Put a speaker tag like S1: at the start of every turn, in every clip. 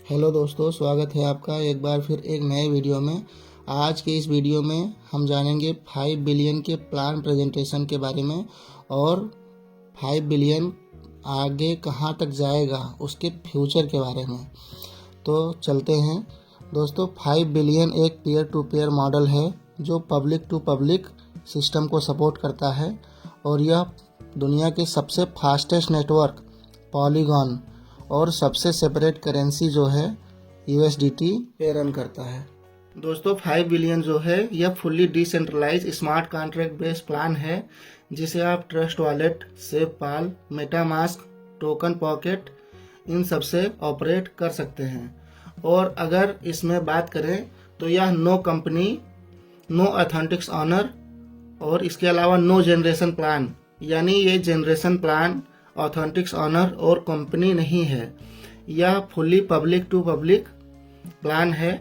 S1: Hello दोस्तों, स्वागत है आपका एक बार फिर एक नए वीडियो में। आज के इस वीडियो में हम जानेंगे 5 बिलियन के प्लान प्रेजेंटेशन के बारे में और 5 बिलियन आगे कहां तक जाएगा उसके फ्यूचर के बारे में। तो चलते हैं दोस्तों। 5 बिलियन एक पीयर टू पीयर मॉडल है जो पब्लिक टू पब्लिक सिस्टम को सपोर्ट करता है और यह दुनिया के सबसे फास्टेस्ट नेटवर्क पॉलीगॉन और सबसे सेपरेट करेंसी जो है USDT पे रन करता है। दोस्तों 5 बिलियन जो है यह fully decentralise smart contract based plan है जिसे आप Trust Wallet, SafePal, MetaMask, TokenPocket इन सब से ऑपरेट कर सकते हैं। और अगर इसमें बात करें तो यह no company, no authentics owner और इसके अलावा नो जनरेशन प्लान, यानी ये जनरेशन प्लान, ऑथेंटिक्स ऑनर और कंपनी नहीं है। यह fully public to public plan है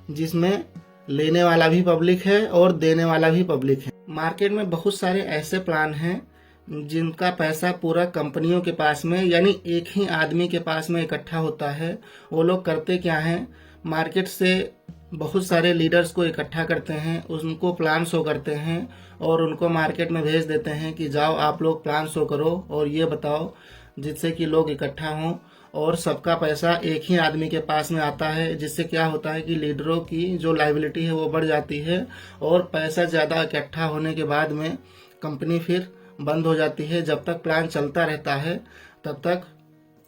S1: जिसमें लेने वाला भी पब्लिक है और देने वाला भी पब्लिक है। मार्केट में बहुत सारे ऐसे प्लान हैं जिनका पैसा पूरा कंपनियों के पास में, यानी एक ही आदमी के पास में इकट्ठा होता है। वो लोग करते क्या हैं, मार्केट से बहुत सारे लीडर्स को इकट्ठा करते हैं, उनको प्लान शो करते हैं और उनको मार्केट में भेज देते हैं कि जाओ आप लोग प्लान शो करो और ये बताओ, जिससे कि लोग इकट्ठा हों और सबका पैसा एक ही आदमी के पास में आता है। जिससे क्या होता है कि लीडरों की जो लायबिलिटी है वो बढ़ जाती है और पैसा ज़्यादा इकट्ठा होने के बाद में कंपनी फिर बंद हो जाती है। जब तक प्लान चलता रहता है तब तक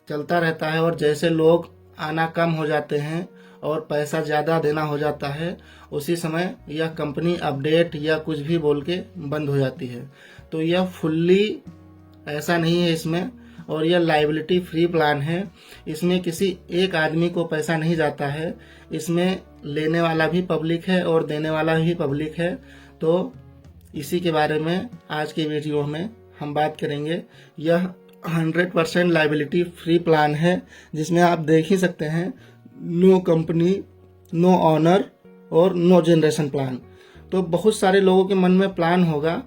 S1: चलता रहता है और जैसे लोग आना कम हो जाते हैं और पैसा ज़्यादा देना हो जाता है, उसी समय यह कंपनी अपडेट या कुछ भी बोल के बंद हो जाती है। तो यह फुल्ली ऐसा नहीं है इसमें, और यह लायबिलिटी फ्री प्लान है। इसमें किसी एक आदमी को पैसा नहीं जाता है, इसमें लेने वाला भी पब्लिक है और देने वाला भी पब्लिक है। तो इसी के बारे में आज के वीडियो में हम बात करेंगे। यह 100% लायबिलिटी फ्री प्लान है जिसमें आप देख ही सकते हैं नो कंपनी, नो ऑनर और नो जनरेशन प्लान। तो बहुत सारे लोगों के मन में प्लान होगा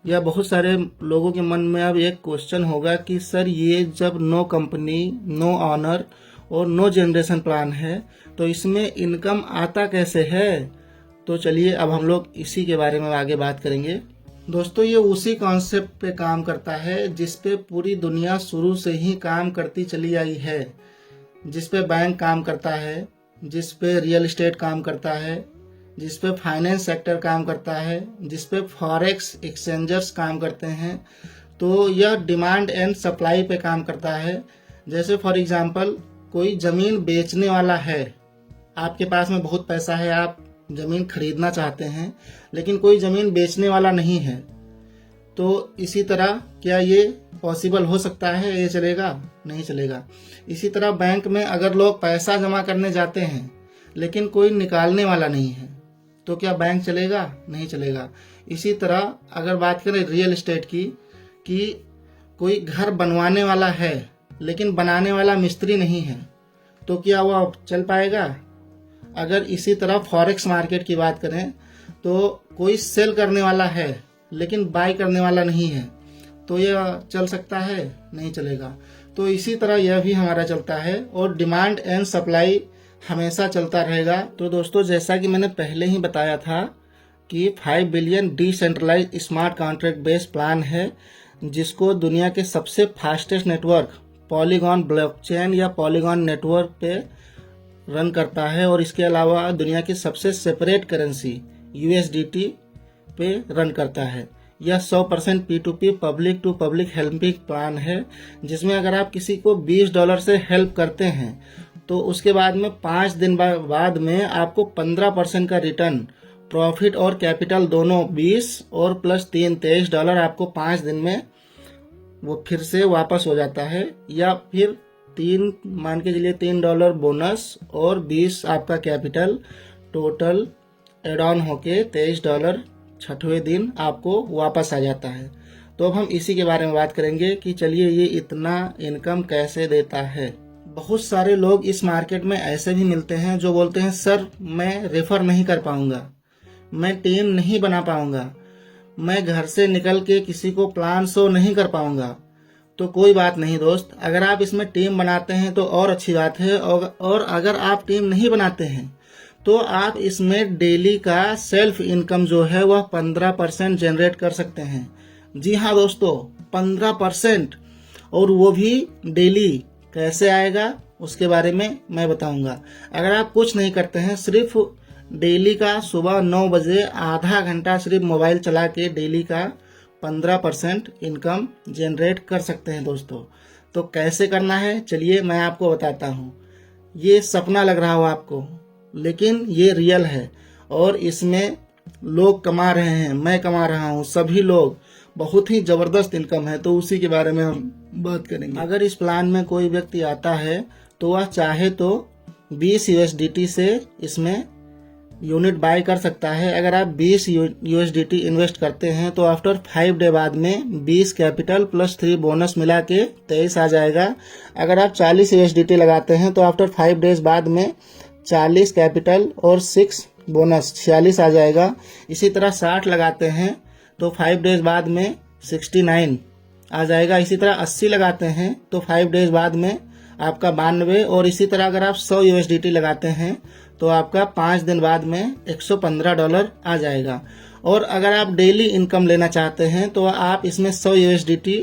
S1: या बहुत सारे लोगों के मन में अब एक क्वेश्चन होगा कि सर ये जब नो कंपनी, नो ऑनर और नो जनरेशन प्लान है तो इसमें इनकम आता कैसे है। तो चलिए अब हम लोग इसी के बारे में आगे बात करेंगे। दोस्तों ये उसी कॉन्सेप्ट पे काम करता है जिस पे पूरी दुनिया शुरू से ही काम करती चली आई है, जिस पे बैंक काम करता है, जिस पे रियल एस्टेट काम करता है, जिस पे फाइनेंस सेक्टर काम करता है, जिस पे फॉरेक्स एक्सचेंजर्स काम करते हैं। तो यह डिमांड एंड सप्लाई पे काम करता है। जैसे फॉर एग्जांपल कोई ज़मीन बेचने वाला है, आपके पास में बहुत पैसा है, आप ज़मीन खरीदना चाहते हैं लेकिन कोई ज़मीन बेचने वाला नहीं है। तो इसी तरह क्या ये पॉसिबल हो सकता है, ये चलेगा? नहीं चलेगा। इसी तरह बैंक में अगर लोग पैसा जमा करने जाते हैं लेकिन कोई निकालने वाला नहीं है तो क्या बैंक चलेगा? नहीं चलेगा। इसी तरह अगर बात करें रियल एस्टेट की, कि कोई घर बनवाने वाला है लेकिन बनाने वाला मिस्त्री नहीं है, तो क्या वो चल पाएगा? अगर इसी तरह फॉरेक्स मार्केट की बात करें तो कोई सेल करने वाला है लेकिन बाय करने वाला नहीं है, तो यह चल सकता है? नहीं चलेगा। तो इसी तरह यह भी हमारा चलता है और डिमांड एंड सप्लाई हमेशा चलता रहेगा। तो दोस्तों जैसा कि मैंने पहले ही बताया था कि 5 billion decentralize smart contract based plan है जिसको दुनिया के सबसे फास्टेस्ट नेटवर्क पॉलीगॉन ब्लॉकचेन या पॉलीगॉन नेटवर्क पे रन करता है और इसके अलावा दुनिया की सबसे सेपरेट करेंसी USDT पे रन करता है। यह 100% P2P public to public helping plan है जिसमें अगर आप किसी को $20 से हेल्प करते हैं तो उसके बाद में 5 दिन बाद में आपको 15% का रिटर्न, प्रॉफिट और कैपिटल दोनों 20 और प्लस 3 $23 आपको 5 दिन में वो फिर से वापस हो जाता है। या फिर 3 मान के चलिए $3 बोनस और 20 आपका कैपिटल, टोटल एड ऑन होके $23 छठवें दिन आपको वापस आ जाता है। तो अब हम इसी के बारे में बात करेंगे कि चलिए ये इतना इनकम कैसे देता है। बहुत सारे लोग इस मार्केट में ऐसे भी मिलते हैं जो बोलते हैं सर मैं रेफर नहीं कर पाऊंगा, मैं टीम नहीं बना पाऊंगा, मैं घर से निकल के किसी को प्लान शो नहीं कर पाऊंगा, तो कोई बात नहीं दोस्त, अगर आप इसमें टीम बनाते हैं तो और अच्छी बात है, और अगर आप टीम नहीं बनाते हैं तो आप इसमें डेली का सेल्फ इनकम जो है वह 15% जनरेट कर सकते हैं। जी हाँ दोस्तों, 15%, और वो भी डेली। कैसे आएगा उसके बारे में मैं बताऊंगा। अगर आप कुछ नहीं करते हैं, सिर्फ डेली का सुबह 9 बजे आधा घंटा सिर्फ मोबाइल चला के डेली का 15% इनकम जनरेट कर सकते हैं दोस्तों। तो कैसे करना है चलिए मैं आपको बताता हूँ। ये सपना लग रहा हो आपको, लेकिन ये रियल है, और इसमें लोग कमा रहे हैं, मैं कमा रहा हूँ, सभी लोग, बहुत ही ज़बरदस्त इनकम है। तो उसी के बारे में हम बात करेंगे। अगर इस प्लान में कोई व्यक्ति आता है तो वह चाहे तो 20 USDT से इसमें यूनिट बाय कर सकता है। अगर आप 20 USDT इन्वेस्ट करते हैं तो आफ्टर 5 डे बाद में 20 कैपिटल प्लस 3 बोनस मिला के 23 आ जाएगा। अगर आप 40 USDT लगाते हैं तो आफ्टर 5 डेज बाद में 40 कैपिटल और 6 बोनस 46 आ जाएगा। इसी तरह 60 लगाते हैं तो 5 डेज बाद में 69 आ जाएगा। इसी तरह 80 लगाते हैं तो 5 डेज बाद में आपका 92, और इसी तरह अगर आप 100 USDT लगाते हैं तो आपका 5 दिन बाद में $115 आ जाएगा। और अगर आप डेली इनकम लेना चाहते हैं तो आप इसमें 100 USDT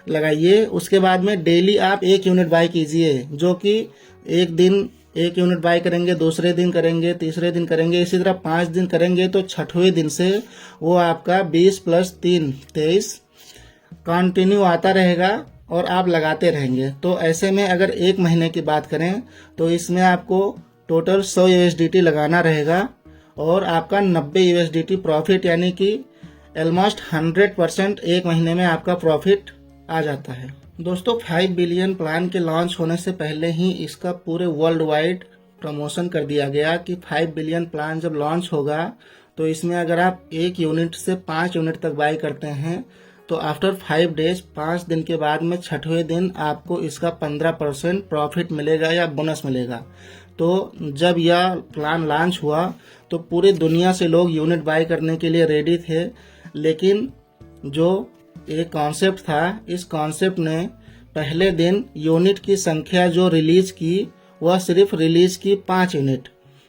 S1: लगाइए। उसके बाद में डेली आप 1 यूनिट बाय कीजिए, जो कि एक दिन 1 यूनिट बाय करेंगे, दूसरे दिन करेंगे, तीसरे दिन करेंगे, इसी तरह 5 दिन करेंगे तो 6वें दिन से वो आपका 20 + 3 23 कंटिन्यू आता रहेगा और आप लगाते रहेंगे। तो ऐसे में अगर 1 महीने की बात करें तो इसमें आपको टोटल 100 USDT लगाना रहेगा और आपका 90 USDT प्रॉफिट, यानी कि ऑलमोस्ट 100% 1 महीने में आपका प्रॉफिट आ जाता है। दोस्तों 5 बिलियन प्लान के लॉन्च होने से पहले ही इसका पूरे वर्ल्ड वाइड प्रमोशन कर दिया गया कि 5 बिलियन प्लान जब लॉन्च होगा तो इसमें अगर आप 1 यूनिट से 5 यूनिट तक बाय करते हैं तो आफ्टर 5 डेज 5 दिन के बाद में 6वें दिन आपको इसका 15% प्रॉफिट मिलेगा या बोनस मिलेगा। तो जब यह प्लान लॉन्च हुआ तो पूरी दुनिया से लोग यूनिट बाय करने के लिए रेडी थे, लेकिन जो एक कॉन्सेप्ट था, इस कॉन्सेप्ट ने पहले दिन यूनिट की संख्या जो रिलीज की वह सिर्फ रिलीज की 5 यूनिट,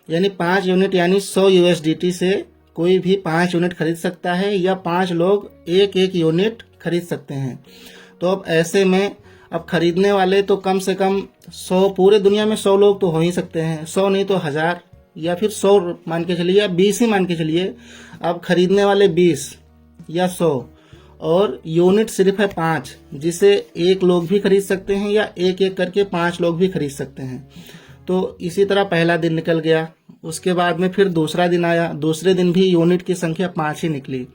S1: यानी 5 यूनिट यानी 100 USDT से कोई भी 5 यूनिट खरीद सकता है या 5 लोग 1-1 यूनिट खरीद सकते हैं। तो अब ऐसे में अब खरीदने वाले तो कम से कम 100, पूरे दुनिया में 100 लोग तो हो ही सकते हैं, 100 नहीं तो 1000 या फिर 100 मान के चलिए, या 20 ही मान के चलिए। अब खरीदने वाले 20 या 100 और यूनिट सिर्फ है 5, जिसे 1 लोग भी खरीद सकते हैं या 1-1 करके 5 लोग भी खरीद सकते हैं। तो इसी तरह पहला दिन निकल गया। उसके बाद में फिर दूसरा दिन आया, दूसरे दिन भी यूनिट की संख्या 5 ही निकली।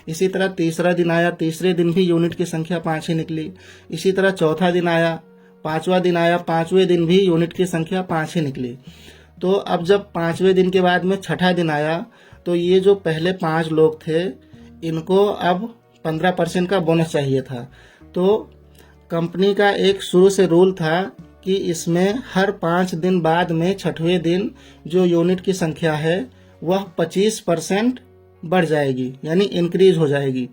S1: इसी तरह तीसरा दिन आया, तीसरे दिन भी यूनिट की संख्या 5 ही निकली। इसी तरह चौथा दिन आया, 5वां दिन आया, 5वें दिन भी यूनिट की संख्या 5 ही निकली। तो अब जब 5वें दिन के बाद में 6ठा दिन आया तो ये जो पहले 5 लोग थे इनको अब 15% का बोनस चाहिए था। तो कंपनी का एक शुरू से रूल था कि इसमें हर 5 दिन बाद में 6वें दिन जो यूनिट की संख्या है वह 25% बढ़ जाएगी, यानी इंक्रीज हो जाएगी।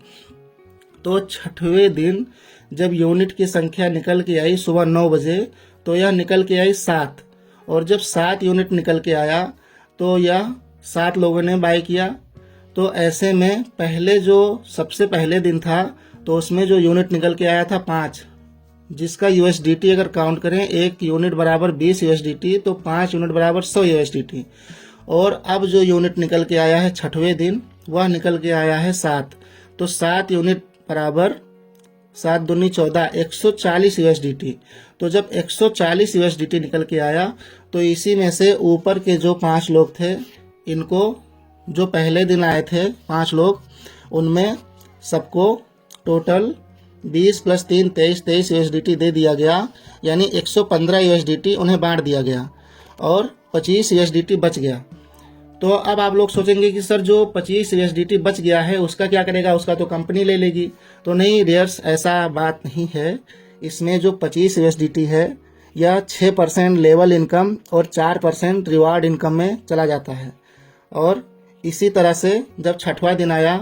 S1: तो 6वें दिन जब यूनिट की संख्या निकल के आई सुबह 9 बजे तो यह निकल के आई 7, और जब 7 यूनिट निकल के आया तो यह 7 लोगों ने बाय किया। तो ऐसे में पहले जो सबसे पहले दिन था तो उसमें जो यूनिट निकल के आया था 5, जिसका USDT अगर काउंट करें 1 यूनिट बराबर 20 USDT, तो 5 यूनिट बराबर 100 USDT। और अब जो यूनिट निकल के आया है 6वें दिन वह निकल के आया है 7, तो 7 यूनिट बराबर 7 दूनी 14, 140 USDT। तो जब 140 USDT निकल के आया तो इसी में से ऊपर के जो 5 लोग थे, इनको जो पहले दिन आए थे 5 लोग, उनमें सबको टोटल 20 + 3 23 USDT दे दिया गया, यानी 115 USDT उन्हें बांट दिया गया और 25 USDT बच गया। तो अब आप लोग सोचेंगे कि सर जो 25 USDT बच गया है उसका क्या करेगा, उसका तो कंपनी ले लेगी। तो नहीं रियर्स, ऐसा बात नहीं है। इसमें जो 25 USDT है यह 6% लेवल इनकम और 4% रिवार्ड इनकम में चला जाता है। और इसी तरह से जब 6वां दिन आया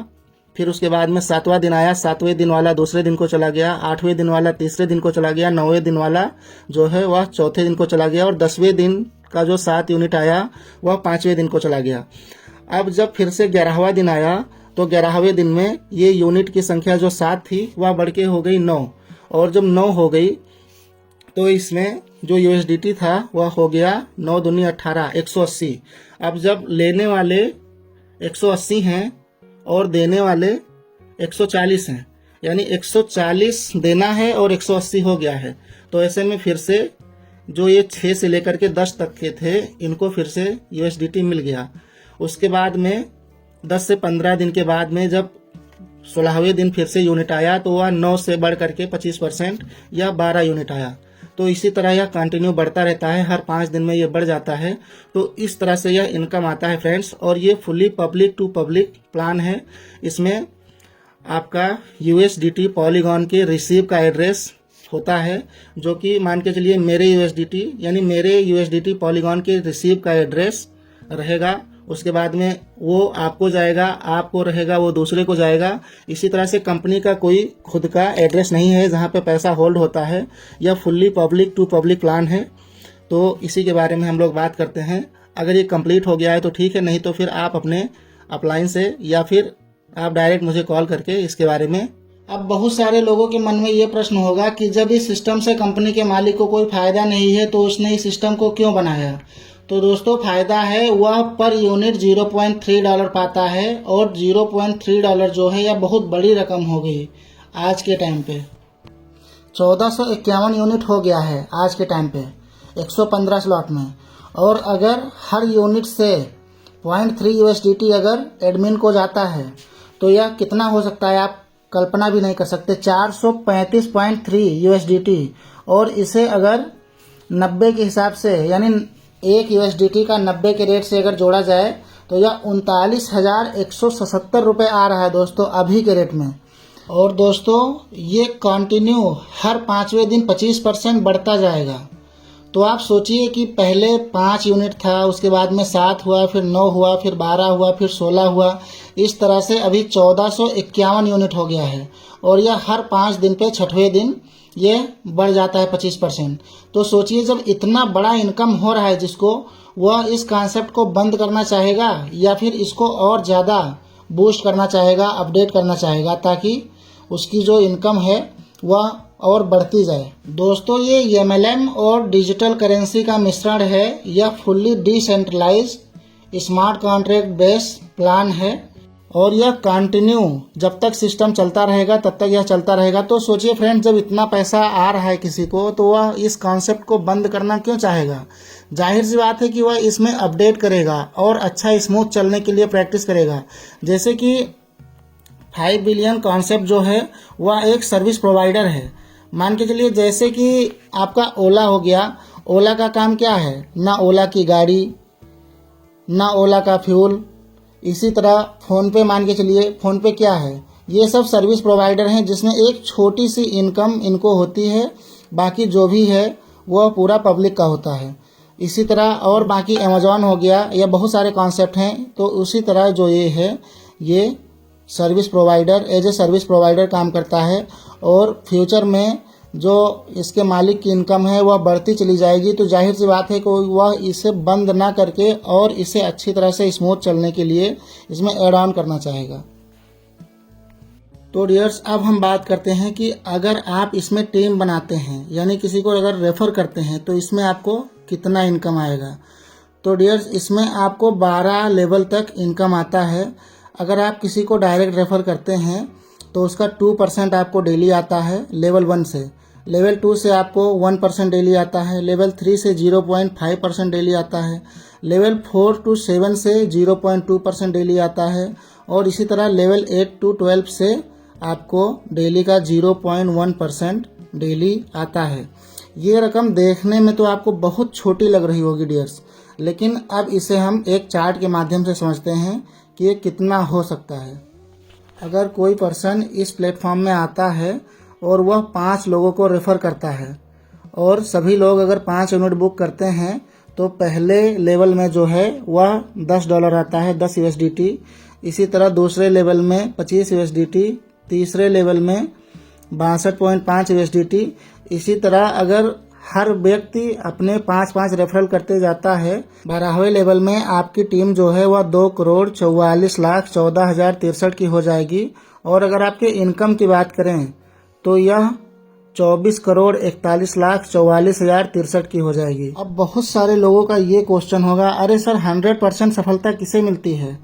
S1: फिर उसके बाद में 7वां दिन आया, 7वें दिन वाला दूसरे दिन को चला गया, 8वें दिन वाला तीसरे दिन को चला गया, 9वें दिन वाला जो है वह चौथे दिन को चला गया और 10वें दिन का जो 7 यूनिट आया वह 5वें दिन को चला गया। अब जब फिर से 11वां दिन आया तो 11वें दिन में ये यूनिट की संख्या जो 7 थी वह बढ़ के हो गई 9, और जब 9 हो गई तो इसमें जो USDT था वह हो गया 9 दूनी 18, 180। अब जब लेने वाले 180 हैं और देने वाले 140 हैं, यानी 140 देना है और 180 हो गया है, तो ऐसे में फिर से जो ये 6 से लेकर के 10 तक के थे इनको फिर से USDT मिल गया। उसके बाद में 10 से 15 दिन के बाद में जब 16वें दिन फिर से यूनिट आया तो वह 9 से बढ़ करके 25% या 12 यूनिट आया। तो इसी तरह यह कंटिन्यू बढ़ता रहता है, हर 5 दिन में ये बढ़ जाता है। तो इस तरह से यह इनकम आता है फ्रेंड्स, और ये fully public to public plan है। इसमें आपका USDT पॉलीगॉन के रिसीव का एड्रेस होता है, जो कि मान के चलिए मेरे USDT यानी मेरे USDT पॉलीगॉन के रिसीव का एड्रेस रहेगा। उसके बाद में वो आपको जाएगा, आपको रहेगा, वो दूसरे को जाएगा। इसी तरह से कंपनी का कोई खुद का एड्रेस नहीं है जहाँ पे पैसा होल्ड होता है। यह fully public to public plan है। तो इसी के बारे में हम लोग बात करते हैं। अगर ये कंप्लीट हो गया है तो ठीक है, नहीं तो फिर आप अपने अपलाइन से या फिर आप डायरेक्ट मुझे कॉल करके इसके बारे में। अब बहुत सारे लोगों के मन में ये प्रश्न होगा कि जब इस सिस्टम से कंपनी के मालिक को कोई फायदा नहीं है तो उसने इस सिस्टम को क्यों बनाया। तो दोस्तों फायदा है, वह पर यूनिट $0.3 पाता है, और $0.3 जो है यह बहुत बड़ी रकम हो गई आज के टाइम पे। 1451 यूनिट हो गया है आज के टाइम पे 115 स्लॉट में। और अगर हर यूनिट से 0.3 USDT अगर एडमिन को जाता है तो यह कितना हो सकता है आप कल्पना भी नहीं कर सकते, 435.3 USDT। और इसे अगर 90 के हिसाब से यानी 1 USDT का 90 के रेट से अगर जोड़ा जाए तो यह 39,177 रुपये आ रहा है दोस्तों अभी के रेट में। और दोस्तों ये कंटिन्यू हर 5वें दिन 25% बढ़ता जाएगा। तो आप सोचिए कि पहले 5 यूनिट था, उसके बाद में 7 हुआ, फिर 9 हुआ, फिर 12 हुआ, फिर 16 हुआ, इस तरह से अभी 1451 यूनिट हो गया है। और यह हर 5 दिन पे 6वें दिन ये बढ़ जाता है 25%। तो सोचिए जब इतना बड़ा इनकम हो रहा है जिसको, वह इस कॉन्सेप्ट को बंद करना चाहेगा या फिर इसको और ज़्यादा बूस्ट करना चाहेगा, अपडेट करना चाहेगा, ताकि उसकी जो इनकम है वह और बढ़ती जाए। दोस्तों ये MLM और डिजिटल करेंसी का मिश्रण है। यह fully decentralise smart contract based plan है, और यह कंटिन्यू जब तक सिस्टम चलता रहेगा तब तक यह चलता रहेगा। तो सोचिए फ्रेंड्स, जब इतना पैसा आ रहा है किसी को तो वह इस कॉन्सेप्ट को बंद करना क्यों चाहेगा। जाहिर सी बात है कि वह इसमें अपडेट करेगा और अच्छा स्मूथ चलने के लिए प्रैक्टिस करेगा। जैसे कि 5 बिलियन कॉन्सेप्ट जो है वह एक सर्विस प्रोवाइडर है। मान के चलिए जैसे कि आपका ओला हो गया, ओला का काम क्या है, ना ओला की गाड़ी ना ओला का फ्यूल। इसी तरह फ़ोनपे मान के चलिए, फ़ोनपे क्या है, ये सब सर्विस प्रोवाइडर हैं जिसमें एक छोटी सी इनकम इनको होती है, बाकी जो भी है वह पूरा पब्लिक का होता है। इसी तरह और बाकी अमेज़ॉन हो गया, या बहुत सारे कॉन्सेप्ट हैं। तो उसी तरह जो ये है, ये service provider as a service provider काम करता है, और फ्यूचर में जो इसके मालिक की इनकम है वह बढ़ती चली जाएगी। तो जाहिर सी बात है कि वह इसे बंद ना करके और इसे अच्छी तरह से स्मूथ चलने के लिए इसमें ऐड ऑन करना चाहेगा। तो डियर्स अब हम बात करते हैं कि अगर आप इसमें टीम बनाते हैं यानी किसी को अगर रेफ़र करते हैं तो इसमें आपको कितना इनकम आएगा। तो डियर्स इसमें आपको 12 लेवल तक इनकम आता है। अगर आप किसी को डायरेक्ट रेफ़र करते हैं तो उसका 2% आपको डेली आता है लेवल 1 से। लेवल 2 से आपको 1% डेली आता है। लेवल 3 से 0.5% डेली आता है। लेवल 4 to 7 से 0.2% डेली आता है। और इसी तरह लेवल 8 to 12 से आपको डेली का 0.1% डेली आता है। ये रकम देखने में तो आपको बहुत छोटी लग रही होगी डियर्स, लेकिन अब इसे हम एक चार्ट के माध्यम से समझते हैं कि ये कितना हो सकता है। अगर कोई पर्सन इस प्लेटफॉर्म में आता है और वह 5 लोगों को रेफ़र करता है और सभी लोग अगर 5 यूनिट बुक करते हैं तो पहले लेवल में जो है वह $10 आता है, 10 USDT। इसी तरह दूसरे लेवल में 25 USDT, तीसरे लेवल में 62.5 USDT। इसी तरह अगर हर व्यक्ति अपने 5-5 रेफरल करते जाता है, 12वें लेवल में आपकी टीम जो है वह 2,44,14,063 की हो जाएगी। और अगर आपके इनकम की बात करें तो यह 24,41,44,063 की हो जाएगी। अब बहुत सारे लोगों का ये क्वेश्चन होगा, अरे सर 100% सफलता किसे मिलती है?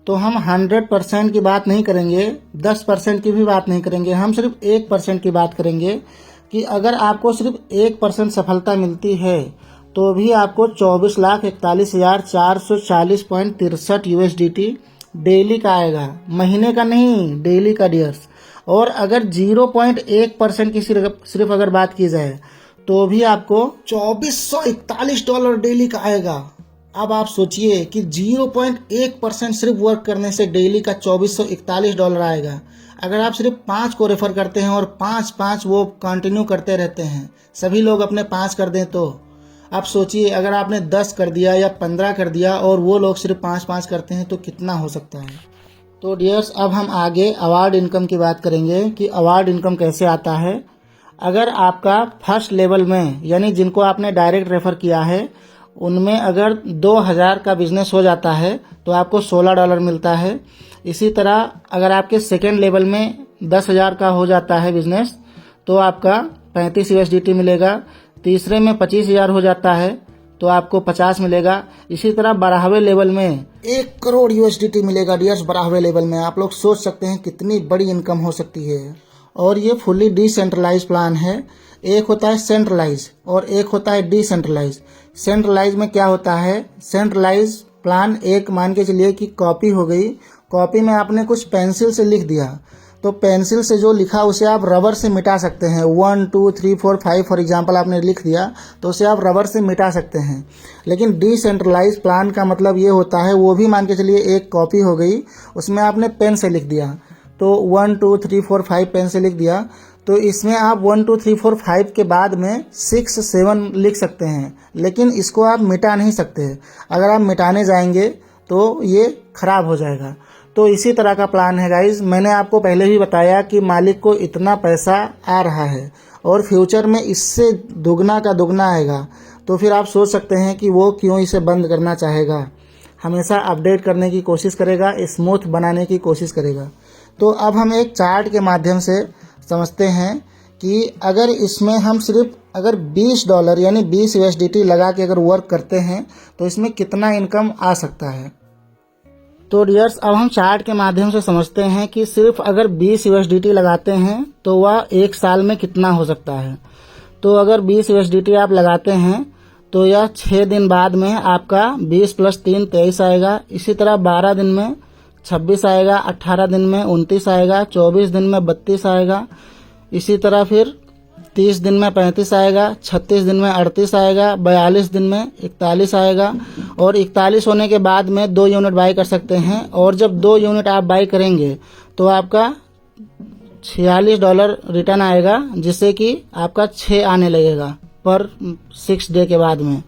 S1: तो हम 100% की बात नहीं करेंगे, 10% की भी बात नहीं करेंगे, हम सिर्फ 1% की बात करेंगे कि अगर आपको सिर्फ 1% सफलता मिलती है तो भी आपको 24,41,440.63 USDT डेली का आएगा, महीने का नहीं, डेली का डियर्स। और अगर 0.1% की सिर्फ अगर बात की जाए तो भी आपको $2,441 डेली का आएगा। अब आप सोचिए कि 0.1% सिर्फ वर्क करने से डेली का $2,441 आएगा। अगर आप सिर्फ 5 को रेफर करते हैं और 5-5 वो कंटिन्यू करते रहते हैं, सभी लोग अपने 5 कर दें, तो आप सोचिए अगर आपने 10 कर दिया या 15 कर दिया और वो लोग सिर्फ 5-5 करते हैं तो कितना हो सकता है। तो डियर्स, अब हम आगे अवार्ड इनकम की बात करेंगे कि अवार्ड इनकम कैसे आता है। अगर आपका फर्स्ट लेवल में, यानी जिनको आपने डायरेक्ट रेफर किया है, उनमें अगर 2,000 का बिजनेस हो जाता है तो आपको $16 मिलता है। इसी तरह अगर आपके सेकेंड लेवल में 10,000 का हो जाता है बिजनेस तो आपका 35 USDT मिलेगा। तीसरे में 25,000 हो जाता है तो आपको 50 मिलेगा। इसी तरह 12वें लेवल में 1 करोड़ USDT मिलेगा डियर्स। 12वें लेवल में आप लोग सोच सकते हैं कितनी बड़ी इनकम हो सकती है। और ये फुल्ली डिसेंट्रलाइज प्लान है। एक होता है सेंट्रलाइज और एक होता है डिसेंट्रलाइज। सेंट्रलाइज में क्या होता है, सेंट्रलाइज प्लान एक मान के चलिए कि कॉपी हो गई, कॉपी में आपने कुछ पेंसिल से लिख दिया तो पेंसिल से जो लिखा उसे आप रबर से मिटा सकते हैं। 1 2 3 4 5 फॉर एग्जांपल आपने लिख दिया तो उसे आप रबर से मिटा सकते हैं। लेकिन डिसेंट्रलाइज प्लान का मतलब ये होता है, वो भी मान के चलिए एक कॉपी हो गई, उसमें आपने पेन से लिख दिया तो 1 2 3 4 5 पेन से लिख दिया, तो इसमें आप 1 2 3 4 5 के बाद में 6 7 लिख सकते हैं, लेकिन इसको आप मिटा नहीं सकते। अगर आप मिटाने जाएंगे तो ये खराब हो जाएगा। तो इसी तरह का प्लान है गाइज। मैंने आपको पहले भी बताया कि मालिक को इतना पैसा आ रहा है और फ्यूचर में इससे दुगना का दुगना आएगा, तो फिर आप सोच सकते हैं कि वो क्यों इसे बंद करना चाहेगा। हमेशा अपडेट करने की कोशिश करेगा, स्मूथ बनाने की कोशिश करेगा। तो अब हम एक चार्ट के माध्यम से समझते हैं कि अगर इसमें हम सिर्फ अगर $20 यानी 20 USDT लगा के अगर वर्क करते हैं तो इसमें कितना इनकम आ सकता है। तो डियर्स, अब हम चार्ट के माध्यम से समझते हैं कि सिर्फ अगर 20 USDT लगाते हैं तो वह एक साल में कितना हो सकता है। तो अगर 20 USDT आप लगाते हैं तो यह 6 दिन बाद में आपका 20 + 3 23 आएगा। इसी तरह 12 दिन में 26 आएगा, 18 दिन में 29 आएगा, 24 दिन में 32 आएगा, इसी तरह फिर 30 दिन में 35 आएगा, 36 दिन में 38 आएगा, 42 दिन में 41 आएगा। और 41 होने के बाद में 2 यूनिट बाई कर सकते हैं। और जब 2 यूनिट आप बाई करेंगे तो आपका $46 रिटर्न आएगा, जिससे कि आपका 6 आने लगेगा पर 6 डे के बाद में।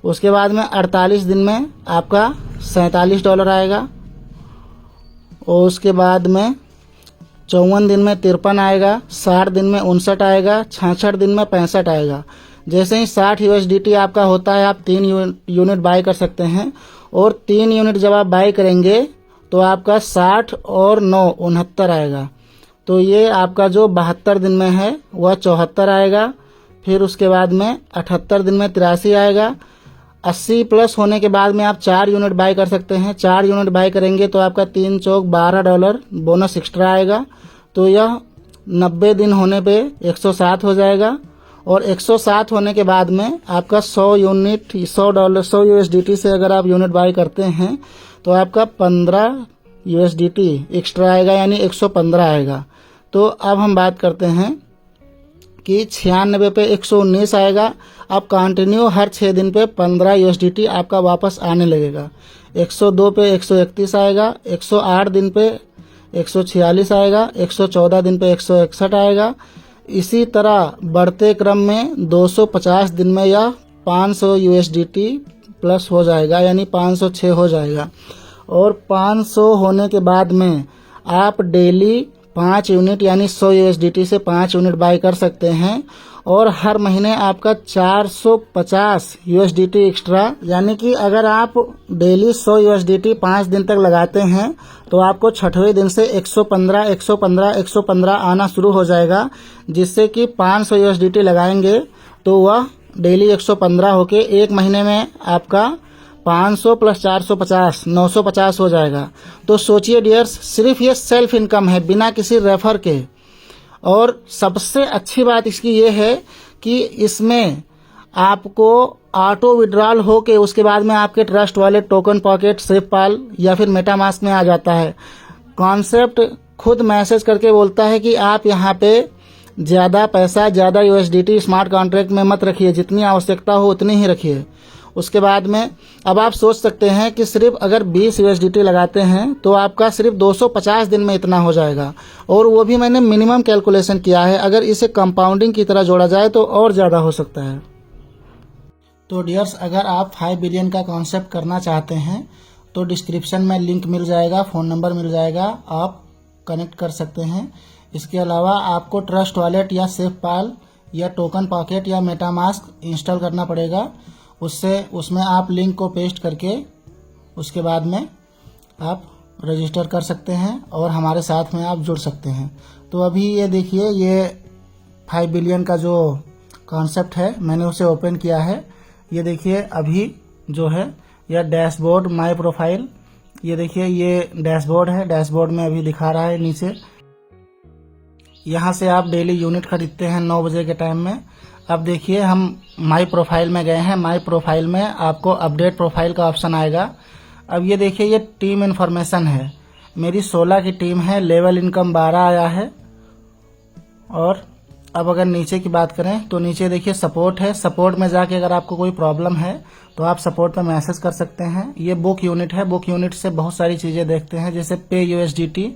S1: उसके बाद में 48 दिन में आपका $47 आएगा और उसके बाद में 54 दिन में 53 आएगा, 60 दिन में 59 आएगा, 66 दिन में 65 आएगा। जैसे ही 60 USDT आपका होता है आप 3 यूनिट बाई कर सकते हैं। और 3 यूनिट जब आप बाई करेंगे तो आपका 60 और 9 69 आएगा। तो ये आपका जो 72 दिन में है वह 74 आएगा। फिर उसके बाद में 78 दिन में 83 आएगा। 80 प्लस होने के बाद में आप 4 यूनिट बाई कर सकते हैं। 4 यूनिट बाई करेंगे तो आपका 3 चौक $12 बोनस एक्स्ट्रा आएगा। तो यह 90 दिन होने पे 107 हो जाएगा। और 107 होने के बाद में आपका 100 यूनिट $100 USDT से अगर आप यूनिट बाई करते हैं तो आपका 15 USDT एक्स्ट्रा आएगा, यानी 115 आएगा। तो अब हम बात करते हैं कि 96 पे 119 आएगा। अब कंटिन्यू हर 6 दिन पे 15 USDT आपका वापस आने लगेगा। 102 पे 131 आएगा, 108 दिन पे 146 आएगा, 114 दिन पे 161 आएगा। इसी तरह बढ़ते क्रम में 250 दिन में यह 500 USDT प्लस हो जाएगा, यानी 506 हो जाएगा। और 500 होने के बाद में आप डेली 5 यूनिट यानी 100 USDT से 5 यूनिट बाय कर सकते हैं और हर महीने आपका 450 USDT एक्स्ट्रा, यानी कि अगर आप डेली 100 USDT 5 दिन तक लगाते हैं तो आपको 6वें दिन से 115 115 115 आना शुरू हो जाएगा, जिससे कि 500 USDT लगाएंगे तो वह डेली 115 होके एक महीने में आपका 500 प्लस 450 950 हो जाएगा। तो सोचिए डियर्स, सिर्फ ये सेल्फ इनकम है बिना किसी रेफर के। और सबसे अच्छी बात इसकी ये है कि इसमें आपको ऑटो विड्रॉल हो के उसके बाद में आपके trust wallet, token pocket, SafePal या फिर मेटामास्क में आ जाता है। कॉन्सेप्ट खुद मैसेज करके बोलता है कि आप यहाँ पे ज़्यादा पैसा, ज़्यादा USDT स्मार्ट कॉन्ट्रैक्ट में मत रखिए, जितनी आवश्यकता हो उतनी ही रखिए। उसके बाद में अब आप सोच सकते हैं कि सिर्फ अगर 20 USDT लगाते हैं तो आपका सिर्फ 250 दिन में इतना हो जाएगा, और वो भी मैंने मिनिमम कैलकुलेशन किया है। अगर इसे कंपाउंडिंग की तरह जोड़ा जाए तो और ज़्यादा हो सकता है। तो डियर्स, अगर आप 5 बिलियन का कॉन्सेप्ट करना चाहते हैं तो डिस्क्रिप्शन में लिंक मिल जाएगा, फ़ोन नंबर मिल जाएगा, आप कनेक्ट कर सकते हैं। इसके अलावा आपको ट्रस्ट वॉलेट या SafePal या टोकन पॉकेट या मेटामास्क इंस्टॉल करना पड़ेगा। उसमें आप लिंक को पेस्ट करके उसके बाद में आप रजिस्टर कर सकते हैं और हमारे साथ में आप जुड़ सकते हैं। तो अभी ये देखिए, ये 5 बिलियन का जो कॉन्सेप्ट है मैंने उसे ओपन किया है। ये देखिए अभी जो है यह डैशबोर्ड, माय प्रोफाइल, ये देखिए ये डैशबोर्ड है। डैशबोर्ड में अभी दिखा रहा है नीचे। यहाँ से आप डेली यूनिट खरीदते हैं 9 बजे के टाइम में। अब देखिए हम माई प्रोफाइल में गए हैं। माई प्रोफाइल में आपको अपडेट प्रोफाइल का ऑप्शन आएगा। अब ये देखिए, ये टीम इन्फॉर्मेशन है। मेरी 16 की टीम है, लेवल इनकम 12 आया है। और अब अगर नीचे की बात करें तो नीचे देखिए सपोर्ट है। सपोर्ट में जाके अगर आपको कोई प्रॉब्लम है तो आप सपोर्ट पर मैसेज कर सकते हैं। ये बुक यूनिट है। बुक यूनिट से बहुत सारी चीज़ें देखते हैं, जैसे पे USDT।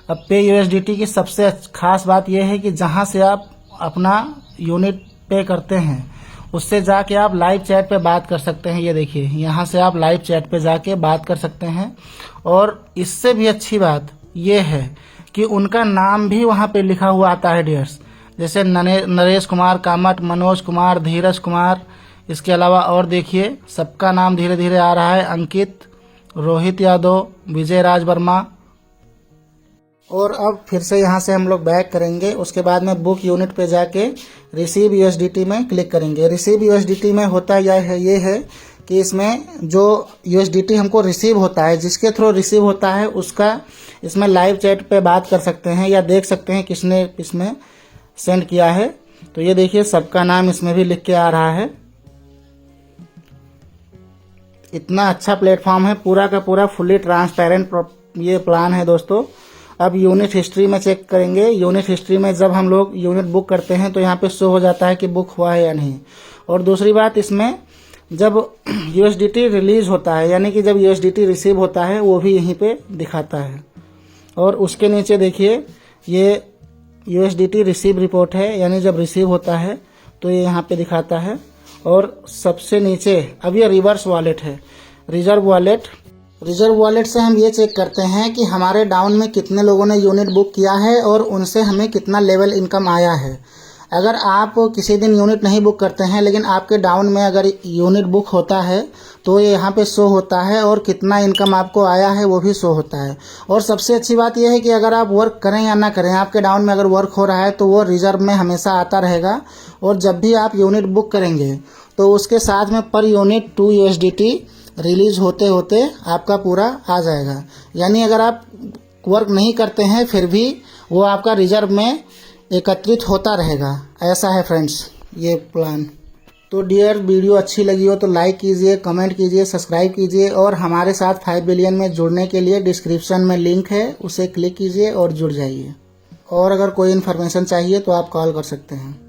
S1: अब पे USDT की सबसे खास बात यह है कि जहाँ से आप अपना यूनिट पे करते हैं उससे जाके आप लाइव चैट पे बात कर सकते हैं। ये देखिए, यहाँ से आप लाइव चैट पे जाके बात कर सकते हैं। और इससे भी अच्छी बात ये है कि उनका नाम भी वहाँ पे लिखा हुआ आता है डियर्स, जैसे नरेश कुमार कामत, मनोज कुमार, धीरज कुमार। इसके अलावा और देखिए सबका नाम धीरे धीरे आ रहा है, अंकित, रोहित यादव, विजय राज वर्मा। और अब फिर से यहाँ से हम लोग बैक करेंगे। उसके बाद में बुक यूनिट पे जाके रिसीव USDT में क्लिक करेंगे। रिसीव USDT में होता ये है कि इसमें जो USDT हमको रिसीव होता है, जिसके थ्रू रिसीव होता है उसका इसमें लाइव चैट पे बात कर सकते हैं या देख सकते हैं किसने इसमें सेंड किया है। तो ये देखिए सबका नाम इसमें भी लिख के आ रहा है। इतना अच्छा प्लेटफॉर्म है, पूरा का पूरा फुली ट्रांसपेरेंट ये प्लान है दोस्तों। अब यूनिट हिस्ट्री में चेक करेंगे। यूनिट हिस्ट्री में जब हम लोग यूनिट बुक करते हैं तो यहाँ पे शो हो जाता है कि बुक हुआ है या नहीं। और दूसरी बात, इसमें जब USDT रिलीज होता है, यानी कि जब USDT रिसीव होता है, वो भी यहीं पे दिखाता है। और उसके नीचे देखिए ये USDT रिसीव रिपोर्ट है, यानी जब रिसीव होता है तो ये यहाँ पे दिखाता है। और सबसे नीचे अब ये रिवर्स वॉलेट है, रिजर्व वॉलेट। रिजर्व वॉलेट से हम ये चेक करते हैं कि हमारे डाउन में कितने लोगों ने यूनिट बुक किया है और उनसे हमें कितना लेवल इनकम आया है। अगर आप किसी दिन यूनिट नहीं बुक करते हैं लेकिन आपके डाउन में अगर यूनिट बुक होता है तो ये यहाँ पे शो होता है और कितना इनकम आपको आया है वो भी शो होता है। और सबसे अच्छी बात यह है कि अगर आप वर्क करें या ना करें, आपके डाउन में अगर वर्क हो रहा है तो वो रिजर्व में हमेशा आता रहेगा। और जब भी आप यूनिट बुक करेंगे तो उसके साथ में पर यूनिट 2 USDT रिलीज होते होते आपका पूरा आ जाएगा। यानी अगर आप वर्क नहीं करते हैं फिर भी वो आपका रिजर्व में एकत्रित होता रहेगा। ऐसा है फ्रेंड्स ये प्लान। तो डियर, वीडियो अच्छी लगी हो तो लाइक कीजिए, कमेंट कीजिए, सब्सक्राइब कीजिए। और हमारे साथ 5 बिलियन में जुड़ने के लिए डिस्क्रिप्शन में लिंक है, उसे क्लिक कीजिए और जुड़ जाइए। और अगर कोई इन्फॉर्मेशन चाहिए तो आप कॉल कर सकते हैं।